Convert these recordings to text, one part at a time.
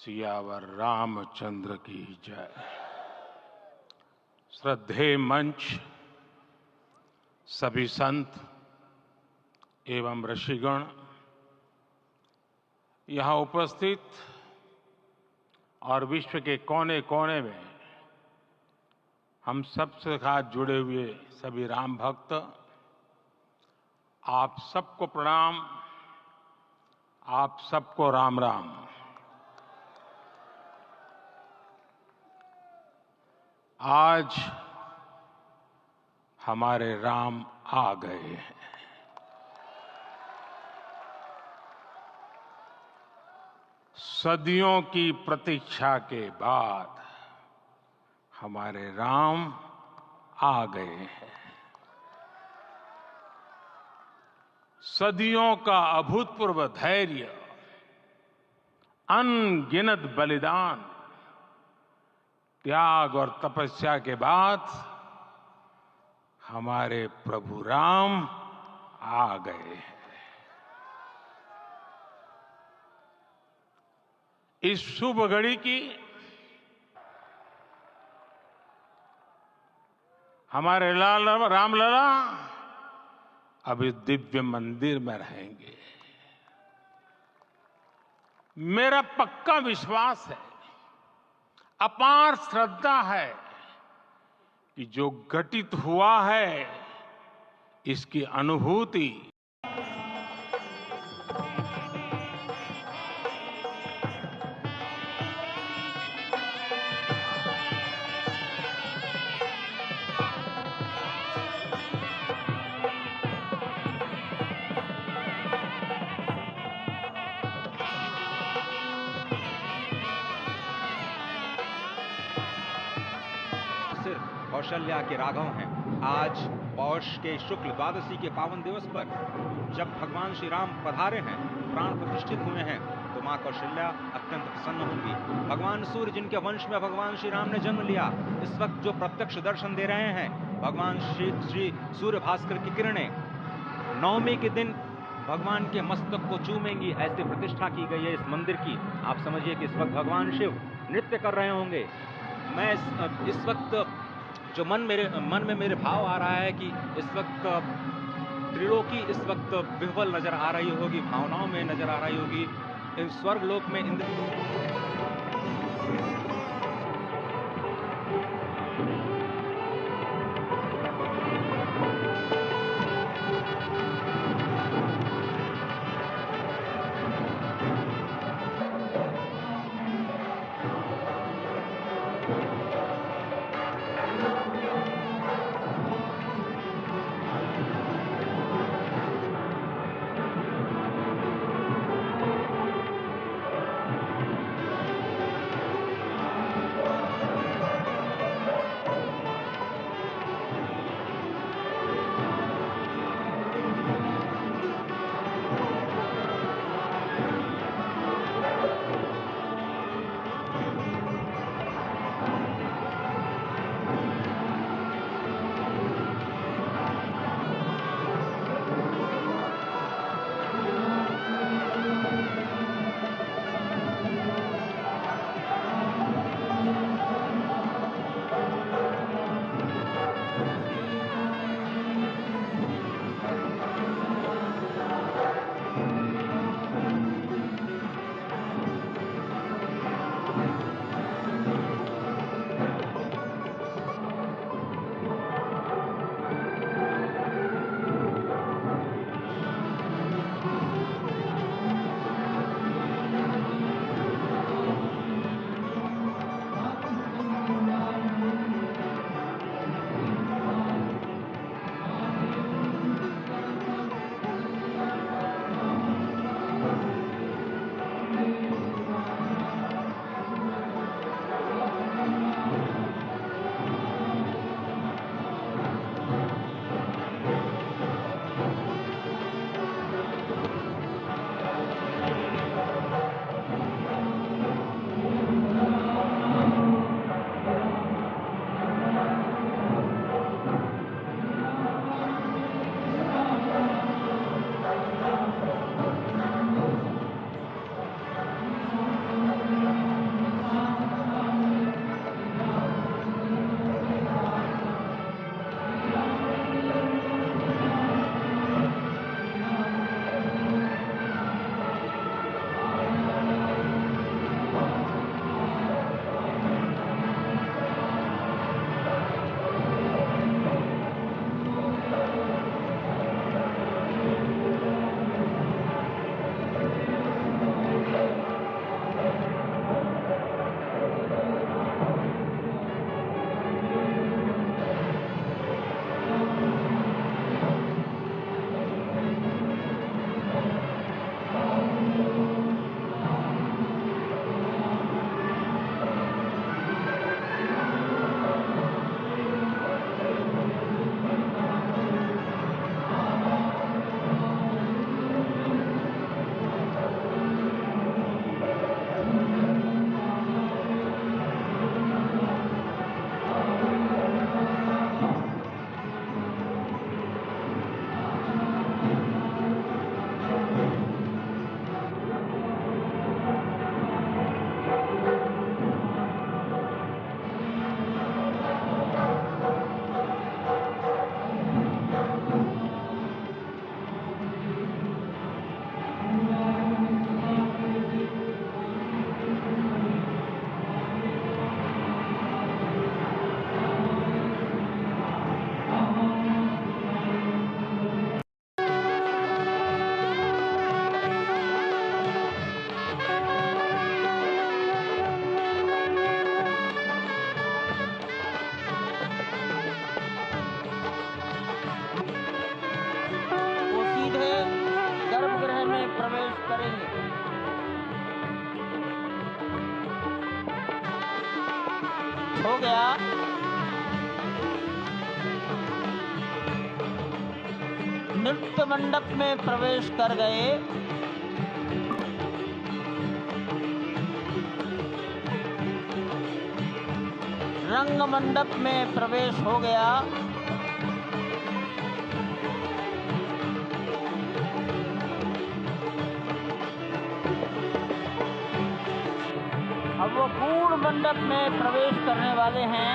सियावर रामचंद्र की जय। श्रद्धेय मंच, सभी संत एवं ऋषिगण, यहाँ उपस्थित और विश्व के कोने कोने में हम सबसे साथ जुड़े हुए सभी राम भक्त, आप सबको प्रणाम, आप सबको राम राम। आज हमारे राम आ गए हैं। सदियों की प्रतीक्षा के बाद हमारे राम आ गए हैं। सदियों का अभूतपूर्व धैर्य, अनगिनत बलिदान, त्याग और तपस्या के बाद हमारे प्रभु राम आ गए हैं। इस शुभ घड़ी की हमारे रामलला अब इस दिव्य मंदिर में रहेंगे। मेरा पक्का विश्वास है, अपार श्रद्धा है कि जो घटित हुआ है इसकी अनुभूति कौशल्या के राघव हैं। आज पौष के शुक्ल द्वादशी के पावन दिवस पर जब भगवान श्री राम पधारे हैं, प्राण प्रतिष्ठित हुए हैं, तो मां कौशल्या अत्यंत प्रसन्न होंगी। भगवान सूर्य, जिनके वंश में भगवान श्री राम ने जन्म लिया, इस वक्त जो प्रत्यक्ष दर्शन दे रहे हैं, भगवान श्री सूर्य भास्कर की किरणें नवमी के दिन भगवान के मस्तक को चूमेंगी, ऐसी प्रतिष्ठा की गई है इस मंदिर की। आप समझिए कि इस वक्त भगवान शिव नृत्य कर रहे होंगे। मैं इस वक्त जो मन में मेरे भाव आ रहा है कि इस वक्त त्रिलोकी इस वक्त विह्वल नजर आ रही होगी, भावनाओं में नजर आ रही होगी। इन स्वर्ग लोक में इंद्र हो गया। नृत्य मंडप में प्रवेश कर गए। रंग मंडप में प्रवेश हो गया। अब वो पूर्ण मंडप में प्रवेश करने वाले हैं।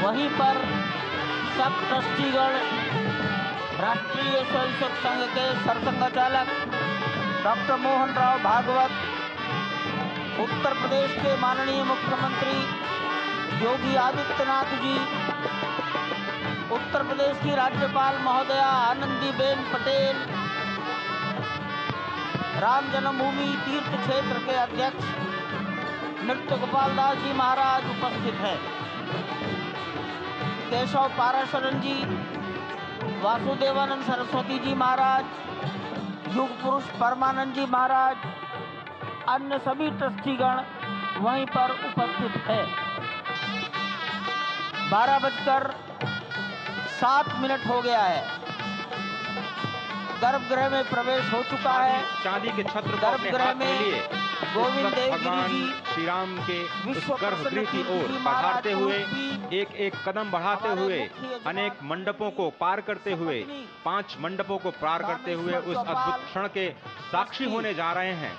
वहीं पर सब ट्रस्टीगण, राष्ट्रीय स्वयंसेवक संघ के सरसंघचालक डॉक्टर मोहन राव भागवत, उत्तर प्रदेश के माननीय मुख्यमंत्री योगी आदित्यनाथ जी, उत्तर प्रदेश की राज्यपाल महोदया आनंदीबेन पटेल, राम जन्मभूमि तीर्थ क्षेत्र के अध्यक्ष नृत्य गोपाल दास जी महाराज उपस्थित हैं। केशव पाराशरन जी, वासुदेवानंद सरस्वती जी महाराज, युग पुरुष परमानंद जी महाराज, अन्य सभी ट्रस्टीगण वहीं पर उपस्थित है। 12:07 हो गया है। गर्भगृह में प्रवेश हो चुका है। चांदी के छत्र को अपने गर्भगृह हाथ में लिए गोविंद देव भगवान जी श्री राम के उस विश्व गर्भगृह की प्रसिद्ध ओर जी पधारते हुए महाराज एक एक कदम बढ़ाते हमारे हुए मुख्य जवान अनेक मंडपों को पार करते हुए, 5 मंडपों को पार करते हुए उस अद्भुत क्षण के साक्षी होने जा रहे हैं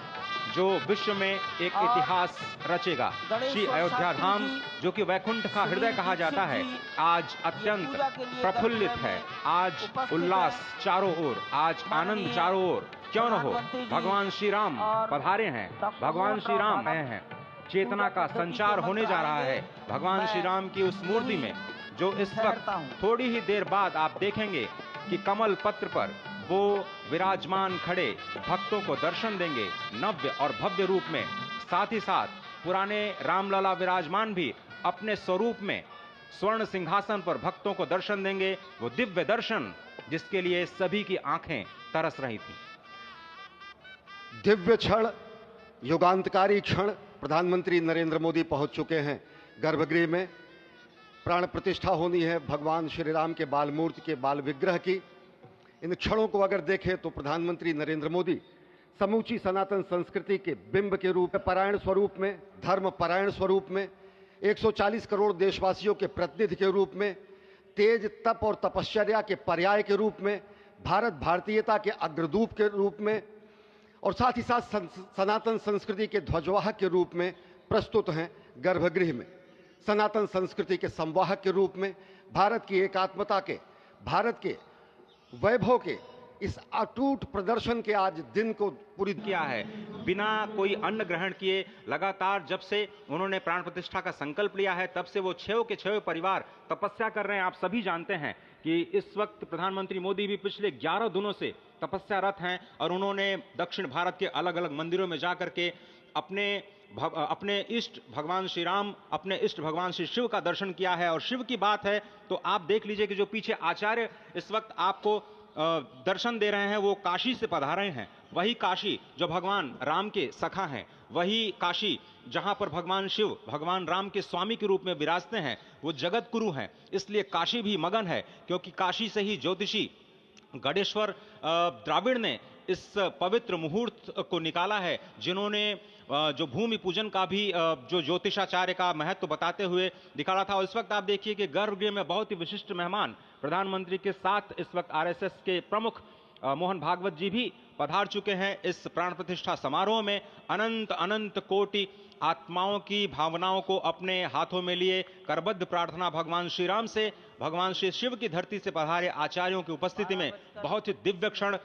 जो विश्व में एक और इतिहास रचेगा। श्री अयोध्या धाम, जो कि वैकुंठ का हृदय कहा जाता है, आज अत्यंत प्रफुल्लित है। आज उल्लास चारों ओर, आज आनंद चारों ओर। क्यों न हो, भगवान श्री राम पधारे हैं, भगवान श्री राम आए हैं। चेतना का संचार होने जा रहा है भगवान श्री राम की उस मूर्ति में, जो इस वक्त थोड़ी ही देर बाद आप देखेंगे कि कमल पत्र पर वो विराजमान खड़े भक्तों को दर्शन देंगे नव्य और भव्य रूप में। साथ ही साथ पुराने रामलला विराजमान भी अपने स्वरूप में स्वर्ण सिंहासन पर भक्तों को दर्शन देंगे। वो दिव्य दर्शन जिसके लिए सभी की आंखें तरस रही थी। दिव्य क्षण, युगांतकारी क्षण। प्रधानमंत्री नरेंद्र मोदी पहुंच चुके हैं गर्भगृह में। प्राण प्रतिष्ठा होनी है भगवान श्री राम के बाल मूर्ति के बाल विग्रह की। इन क्षणों को अगर देखें तो प्रधानमंत्री नरेंद्र मोदी समूची सनातन संस्कृति के बिंब के रूप में, परायण स्वरूप में, धर्म परायण स्वरूप में, 140 करोड़ देशवासियों के प्रतिनिधि के रूप में, तेज तप और तपश्चर्या के पर्याय के रूप में, भारत भारतीयता के अग्रदूत के रूप में और साथ ही साथ सनातन संस्कृति के ध्वजवाहक के रूप में प्रस्तुत हैं गर्भगृह में। सनातन संस्कृति के संवाहक के रूप में, भारत की एकात्मता के, भारत के वैभव के इस अटूट प्रदर्शन के आज दिन को पूरी किया है। बिना कोई अन्न ग्रहण किए लगातार जब से उन्होंने प्राण प्रतिष्ठा का संकल्प लिया है, तब से वो 6 के 6 परिवार तपस्या कर रहे हैं। आप सभी जानते हैं कि इस वक्त प्रधानमंत्री मोदी भी पिछले 11 दिनों से तपस्यारत हैं और उन्होंने दक्षिण भारत के अलग अलग मंदिरों में जाकर के अपने इष्ट भगवान श्री राम, अपने इष्ट भगवान श्री शिव का दर्शन किया है। और शिव की बात है तो आप देख लीजिए कि जो पीछे आचार्य इस वक्त आपको दर्शन दे रहे हैं वो काशी से पधारे हैं। वही काशी जो भगवान राम के सखा हैं, वही काशी जहां पर भगवान शिव भगवान राम के स्वामी के रूप में विराजते हैं, वो जगत गुरु हैं। इसलिए काशी भी मगन है, क्योंकि काशी से ही ज्योतिषी गणेश्वर द्राविड़ ने इस पवित्र मुहूर्त को निकाला है, जिन्होंने जो भूमि पूजन का भी जो ज्योतिषाचार्य का महत्व बताते हुए निकाला था। और इस वक्त आप देखिए कि गर्भगृह में बहुत ही विशिष्ट मेहमान प्रधानमंत्री के साथ इस वक्त आरएसएस के प्रमुख मोहन भागवत जी भी पधार चुके हैं। इस प्राण प्रतिष्ठा समारोह में अनंत अनंत कोटि आत्माओं की भावनाओं को अपने हाथों में लिए करबद्ध प्रार्थना भगवान श्री राम से, भगवान श्री शिव की धरती से पधारे आचार्यों की उपस्थिति में बहुत ही दिव्य क्षण।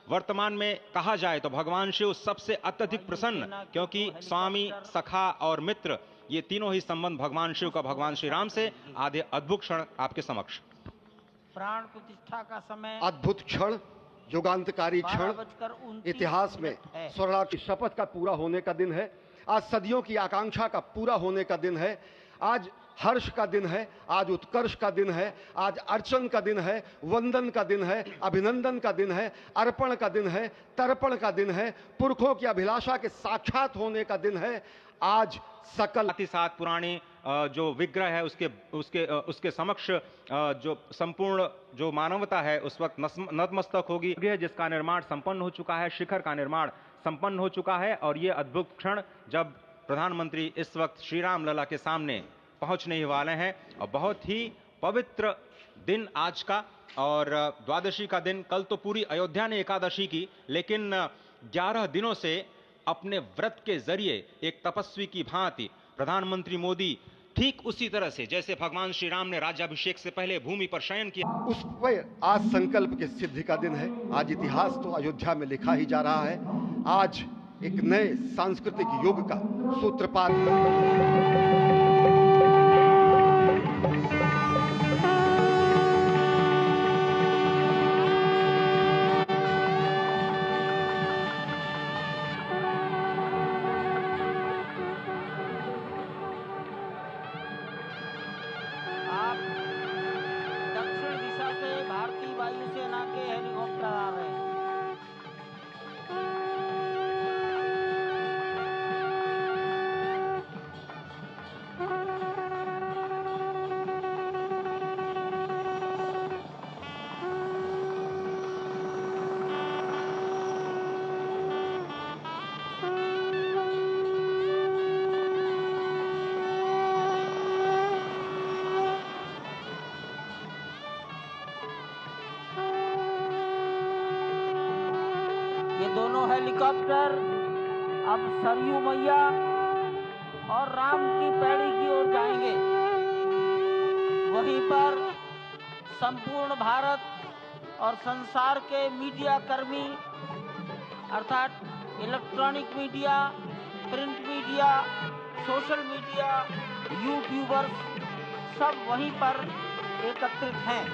वर्तमान में कहा जाए तो भगवान शिव सबसे अत्यधिक प्रसन्न, क्योंकि स्वामी, सखा और मित्र ये तीनों ही संबंध भगवान शिव का भगवान श्री राम से। आधे अद्भुत क्षण आपके समक्ष। प्राण प्रतिष्ठा का समय अद्भुत क्षण, युगांतकारी क्षण, इतिहास में स्वर्णाक्षर की शपथ का पूरा होने का दिन है। आज सदियों की आकांक्षा का पूरा होने का दिन है। आज हर्ष का दिन है, आज उत्कर्ष का दिन है, आज अर्चन का दिन है, वंदन का दिन है, अभिनंदन का दिन है, अर्पण का दिन है, तर्पण का दिन है, पुरखों की अभिलाषा के साक्षात होने का दिन है। आज सकल साथ ही साथ पुराने जो विग्रह है उसके समक्ष जो संपूर्ण जो मानवता है उस वक्त नतमस्तक होगी। जिसका निर्माण संपन्न हो चुका है, शिखर का निर्माण संपन्न हो चुका है और ये अद्भुत क्षण जब प्रधानमंत्री इस वक्त श्री राम लला के सामने पहुंचने ही वाले हैं और बहुत ही पवित्र दिन आज का। और द्वादशी का दिन, कल तो पूरी अयोध्या ने एकादशी की, लेकिन 11 दिनों से अपने व्रत के जरिए एक तपस्वी की भांति प्रधानमंत्री मोदी ठीक उसी तरह से जैसे भगवान श्री राम ने राज्याभिषेक से पहले भूमि पर शयन किया, उस पर आज संकल्प की सिद्धि का दिन है। आज इतिहास तो अयोध्या में लिखा ही जा रहा है। आज एक नए सांस्कृतिक युग का सूत्रपात आप दक्षिण दिशा से भारतीय वायुसेना के हेलीकॉप्टर आ रहे हैं। ये दोनों हेलीकॉप्टर अब सरयू मैया और राम की पैड़ी की ओर जाएंगे। वहीं पर संपूर्ण भारत और संसार के मीडिया कर्मी अर्थात electronic media, print media, social media, YouTubers सब वहीं पर एकत्रित हैं।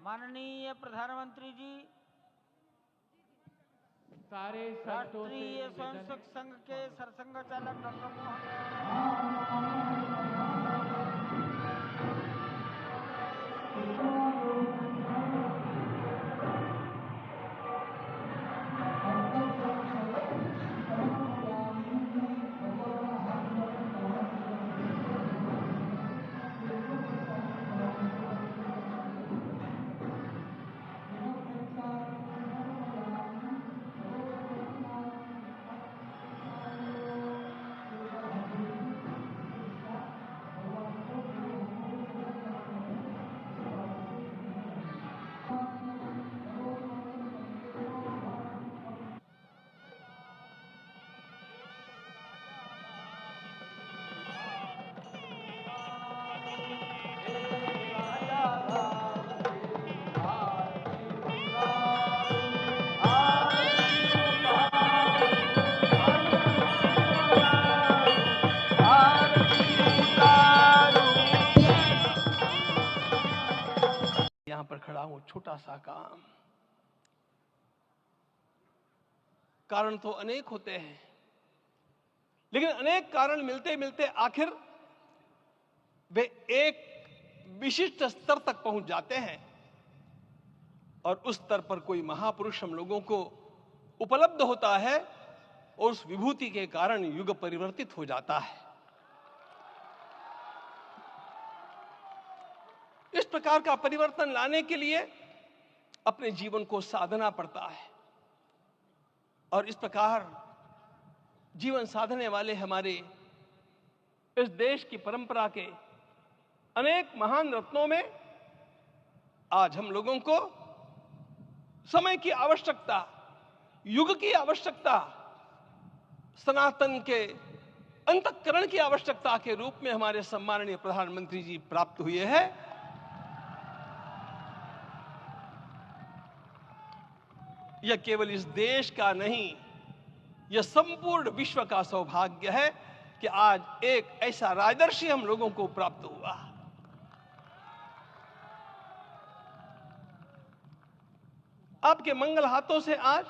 माननीय प्रधानमंत्री जी राष्ट्रीय स्वयंसेवक संघ के सरसंघ चालक डॉक्टर मोहन छोटा सा काम। कारण तो अनेक होते हैं, लेकिन अनेक कारण मिलते मिलते आखिर वे एक विशिष्ट स्तर तक पहुंच जाते हैं और उस स्तर पर कोई महापुरुष हम लोगों को उपलब्ध होता है और उस विभूति के कारण युग परिवर्तित हो जाता है। इस प्रकार का परिवर्तन लाने के लिए अपने जीवन को साधना पड़ता है और इस प्रकार जीवन साधने वाले हमारे इस देश की परंपरा के अनेक महान रत्नों में आज हम लोगों को समय की आवश्यकता, युग की आवश्यकता, सनातन के अंतःकरण की आवश्यकता के रूप में हमारे सम्माननीय प्रधानमंत्री जी प्राप्त हुए हैं। यह केवल इस देश का नहीं, यह संपूर्ण विश्व का सौभाग्य है कि आज एक ऐसा राजदर्शी हम लोगों को प्राप्त हुआ। आपके मंगल हाथों से आज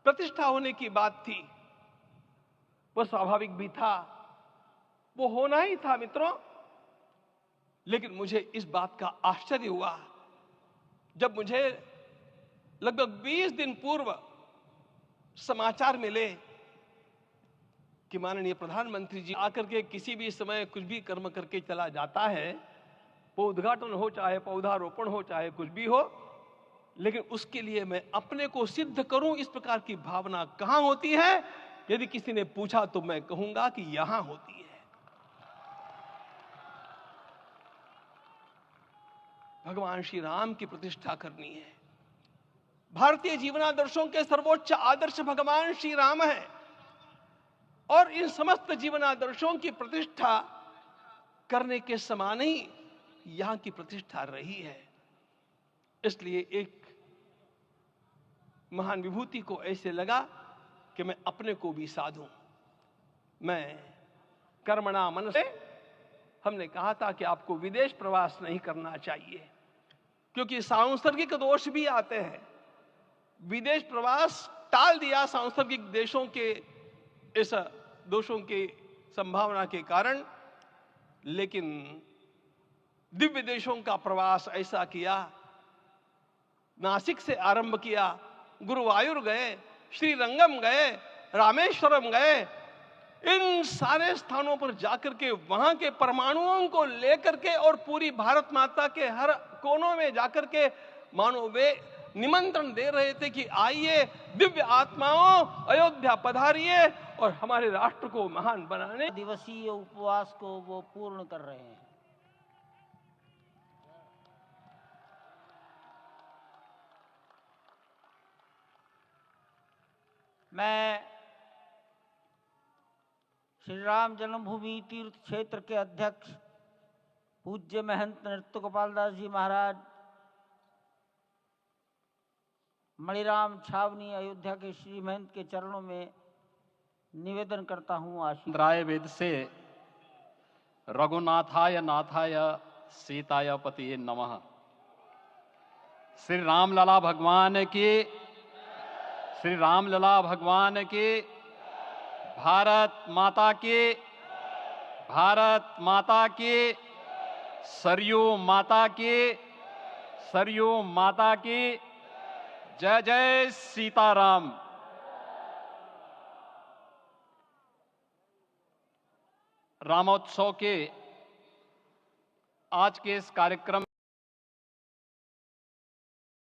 प्रतिष्ठा होने की बात थी, वह स्वाभाविक भी था, वो होना ही था मित्रों। लेकिन मुझे इस बात का आश्चर्य हुआ जब मुझे लगभग 20 दिन पूर्व समाचार मिले कि माननीय प्रधानमंत्री जी आकर के किसी भी समय कुछ भी कर्म करके चला जाता है, वो उद्घाटन हो चाहे पौधारोपण हो चाहे कुछ भी हो, लेकिन उसके लिए मैं अपने को सिद्ध करूं, इस प्रकार की भावना कहां होती है? यदि किसी ने पूछा तो मैं कहूंगा कि यहां होती है। भगवान श्री राम की प्रतिष्ठा करनी है। भारतीय जीवनादर्शों के सर्वोच्च आदर्श भगवान श्री राम है और इन समस्त जीवनादर्शों की प्रतिष्ठा करने के समान ही यहां की प्रतिष्ठा रही है। इसलिए एक महान विभूति को ऐसे लगा कि मैं अपने को भी साधूं। मैं कर्मणा मन से, हमने कहा था कि आपको विदेश प्रवास नहीं करना चाहिए क्योंकि सांसर्गिक दोष भी आते हैं। विदेश प्रवास टाल दिया सांसर्गिक देशों के इस दोषों की संभावना के कारण, लेकिन दिव्य देशों का प्रवास ऐसा किया। नासिक से आरंभ किया, गुरुवायूर गए, श्रीरंगम गए, रामेश्वरम गए। इन सारे स्थानों पर जाकर के वहां के परमाणुओं को लेकर के और पूरी भारत माता के हर कोनों में जाकर के मानो वे निमंत्रण दे रहे थे कि आइए दिव्य आत्माओं, अयोध्या पधारिए और हमारे राष्ट्र को महान बनाने। दिवसीय उपवास को वो पूर्ण कर रहे हैं। मैं श्री राम जन्मभूमि तीर्थ क्षेत्र के अध्यक्ष पूज्य महंत नृत्य गोपाल दास जी महाराज, मणिराम छावनी अयोध्या के श्री महंत के चरणों में निवेदन करता हूँ आशीर्वाद वेद से रघुनाथाय नाथाय सीताय पतिये नमः। श्री रामलला भगवान की, श्री रामलला भगवान की, भारत माता की, भारत माता की, सरयू माता की, सरयू माता की, जय जय सीताराम। रामोत्सव के आज के इस कार्यक्रम